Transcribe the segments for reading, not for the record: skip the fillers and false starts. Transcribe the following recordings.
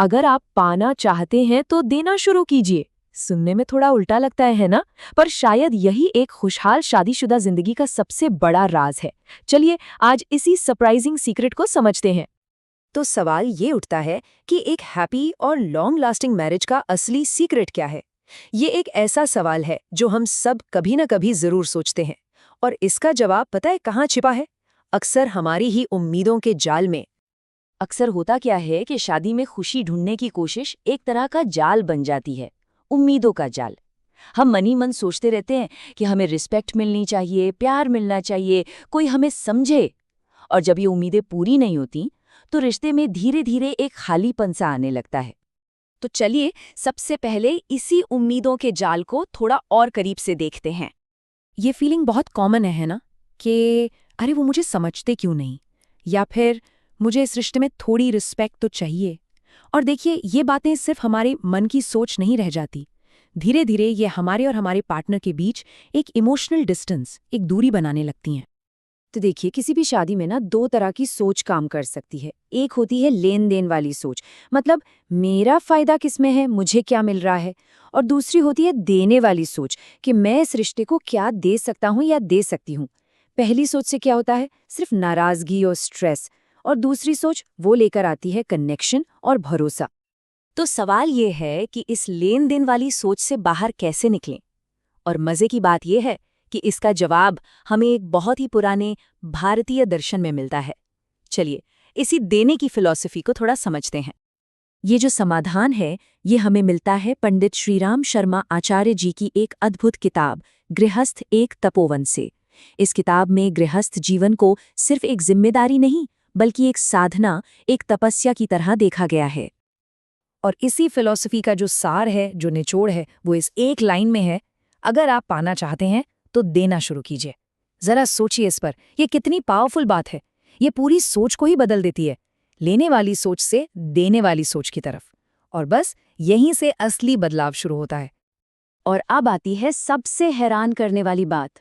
अगर आप पाना चाहते हैं तो देना शुरू कीजिए। सुनने में थोड़ा उल्टा लगता है ना? पर शायद यही एक खुशहाल शादीशुदा जिंदगी का सबसे बड़ा राज है। चलिए आज इसी सरप्राइजिंग सीक्रेट को समझते हैं। तो सवाल ये उठता है कि एक हैप्पी और लॉन्ग लास्टिंग मैरिज का असली सीक्रेट क्या है। ये एक ऐसा सवाल है जो हम सब कभी न कभी जरूर सोचते हैं, और इसका जवाब पता है कहाँ छिपा है? अक्सर हमारी ही उम्मीदों के जाल में। अक्सर होता क्या है कि शादी में खुशी ढूंढने की कोशिश एक तरह का जाल बन जाती है, उम्मीदों का जाल। हम मनी मन सोचते रहते हैं कि हमें रिस्पेक्ट मिलनी चाहिए, प्यार मिलना चाहिए, कोई हमें समझे। और जब ये उम्मीदें पूरी नहीं होती तो रिश्ते में धीरे धीरे एक खालीपन सा आने लगता है। तो चलिए सबसे पहले इसी उम्मीदों के जाल को थोड़ा और करीब से देखते हैं। ये फीलिंग बहुत कॉमन है ना, कि अरे वो मुझे समझते क्यों नहीं, या फिर मुझे इस रिश्ते में थोड़ी रिस्पेक्ट तो चाहिए। और देखिए, ये बातें सिर्फ हमारे मन की सोच नहीं रह जाती। धीरे धीरे ये हमारे और हमारे पार्टनर के बीच एक इमोशनल डिस्टेंस, एक दूरी बनाने लगती हैं। तो देखिए, किसी भी शादी में ना दो तरह की सोच काम कर सकती है। एक होती है लेन देन वाली सोच, मतलब मेरा फायदा किसमें है, मुझे क्या मिल रहा है। और दूसरी होती है देने वाली सोच, कि मैं इस रिश्ते को क्या दे सकता हूँ या दे सकती हूँ। पहली सोच से क्या होता है, सिर्फ नाराजगी और स्ट्रेस, और दूसरी सोच वो लेकर आती है कनेक्शन और भरोसा। तो सवाल ये है कि इस लेन देन वाली सोच से बाहर कैसे निकलें। और मजे की बात यह है कि इसका जवाब हमें एक बहुत ही पुराने भारतीय दर्शन में मिलता है। चलिए इसी देने की फिलॉसफी को थोड़ा समझते हैं। ये जो समाधान है, ये हमें मिलता है पंडित श्रीराम शर्मा आचार्य जी की एक अद्भुत किताब गृहस्थ एक तपोवन से। इस किताब में गृहस्थ जीवन को सिर्फ एक जिम्मेदारी नहीं, बल्कि एक साधना, एक तपस्या की तरह देखा गया है। और इसी फिलॉसफी का जो सार है, जो निचोड़ है, वो इस एक लाइन में है, अगर आप पाना चाहते हैं तो देना शुरू कीजिए। जरा सोचिए इस पर, यह कितनी पावरफुल बात है। ये पूरी सोच को ही बदल देती है, लेने वाली सोच से देने वाली सोच की तरफ। और बस यहीं से असली बदलाव शुरू होता है। और अब आती है सबसे हैरान करने वाली बात।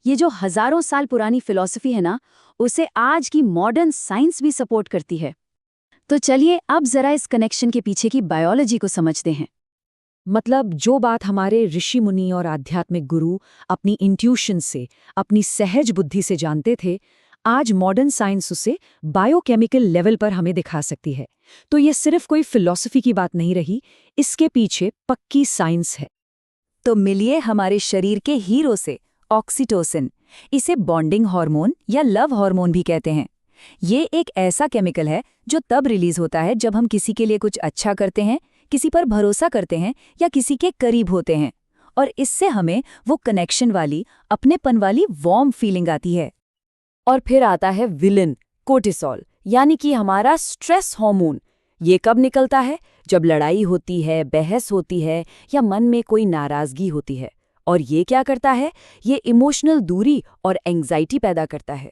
ये जो हजारों साल पुरानी फिलॉसफी है ना, उसे आज की मॉडर्न साइंस भी सपोर्ट करती है। तो चलिए अब जरा इस कनेक्शन के पीछे की बायोलॉजी को समझते हैं। मतलब जो बात हमारे ऋषि मुनि और आध्यात्मिक गुरु अपनी इंट्यूशन से, अपनी सहज बुद्धि से जानते थे, आज मॉडर्न साइंस उसे बायोकेमिकल लेवल पर हमें दिखा सकती है। तो ये सिर्फ कोई फिलॉसफी की बात नहीं रही, इसके पीछे पक्की साइंस है। तो मिलिए हमारे शरीर के हीरो से, ऑक्सीटोसिन। इसे बॉन्डिंग हार्मोन या लव हार्मोन भी कहते हैं। ये एक ऐसा केमिकल है जो तब रिलीज होता है जब हम किसी के लिए कुछ अच्छा करते हैं, किसी पर भरोसा करते हैं या किसी के करीब होते हैं। और इससे हमें वो कनेक्शन वाली, अपनेपन वाली वार्म फीलिंग आती है। और फिर आता है विलन, कोर्टिसोल, यानी कि हमारा स्ट्रेस हार्मोन। ये कब निकलता है? जब लड़ाई होती है, बहस होती है या मन में कोई नाराजगी होती है। और ये क्या करता है? ये इमोशनल दूरी और एंग्जाइटी पैदा करता है।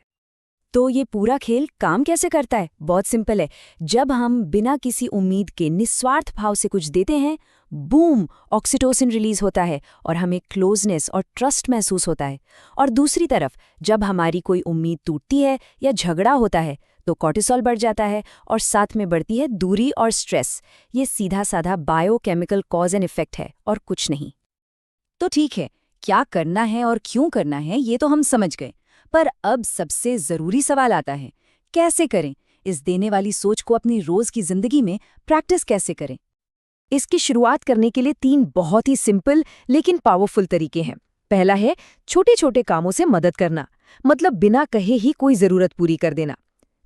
तो ये पूरा खेल काम कैसे करता है? बहुत सिंपल है। जब हम बिना किसी उम्मीद के निस्वार्थ भाव से कुछ देते हैं, बूम, ऑक्सीटोसिन रिलीज होता है और हमें क्लोजनेस और ट्रस्ट महसूस होता है। और दूसरी तरफ जब हमारी कोई उम्मीद टूटती है या झगड़ा होता है तो कॉर्टिसोल बढ़ जाता है और साथ में बढ़ती है दूरी और स्ट्रेस। ये सीधा साधा बायोकेमिकल कॉज एंड इफेक्ट है और कुछ नहीं। तो ठीक है, क्या करना है और क्यों करना है ये तो हम समझ गए, पर अब सबसे जरूरी सवाल आता है, कैसे करें? इस देने वाली सोच को अपनी रोज की जिंदगी में प्रैक्टिस कैसे करें? इसकी शुरुआत करने के लिए 3 बहुत ही सिंपल लेकिन पावरफुल तरीके हैं। पहला है छोटे छोटे कामों से मदद करना, मतलब बिना कहे ही कोई जरूरत पूरी कर देना।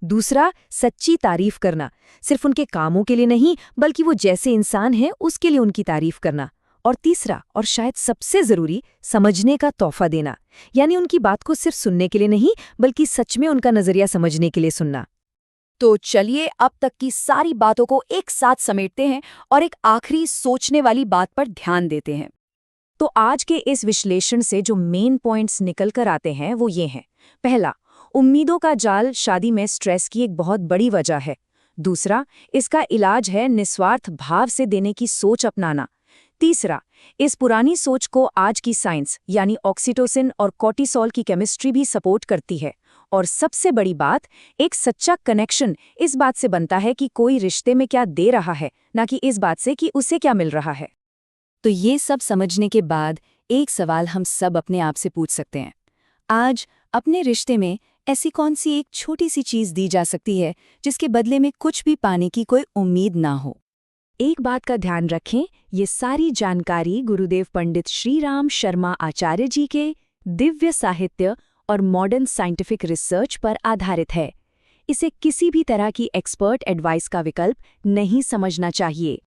दूसरा, सच्ची तारीफ करना, सिर्फ उनके कामों के लिए नहीं, बल्कि वो जैसे इंसान हैं उसके लिए उनकी तारीफ करना। और तीसरा, और शायद सबसे जरूरी, समझने का तोहफा देना, यानी उनकी बात को सिर्फ सुनने के लिए नहीं, बल्कि सच में उनका नजरिया समझने के लिए सुनना। तो चलिए अब तक की सारी बातों को एक साथ समेटते हैं और एक आखिरी सोचने वाली बात पर ध्यान देते हैं। तो आज के इस विश्लेषण से जो मेन पॉइंट्स निकल कर आते हैं वो ये हैं। पहला, उम्मीदों का जाल शादी में स्ट्रेस की एक बहुत बड़ी वजह है। दूसरा, इसका इलाज है निस्वार्थ भाव से देने की सोच अपनाना। तीसरा, इस पुरानी सोच को आज की साइंस यानी ऑक्सीटोसिन और कॉर्टिसोल की केमिस्ट्री भी सपोर्ट करती है। और सबसे बड़ी बात, एक सच्चा कनेक्शन इस बात से बनता है कि कोई रिश्ते में क्या दे रहा है, ना कि इस बात से कि उसे क्या मिल रहा है। तो ये सब समझने के बाद एक सवाल हम सब अपने आप से पूछ सकते हैं। आज अपने रिश्ते में ऐसी कौन सी एक छोटी सी चीज़ दी जा सकती है जिसके बदले में कुछ भी पाने की कोई उम्मीद ना हो? एक बात का ध्यान रखें, ये सारी जानकारी गुरुदेव पंडित श्री राम शर्मा आचार्य जी के दिव्य साहित्य और मॉडर्न साइंटिफिक रिसर्च पर आधारित है। इसे किसी भी तरह की एक्सपर्ट एडवाइस का विकल्प नहीं समझना चाहिए।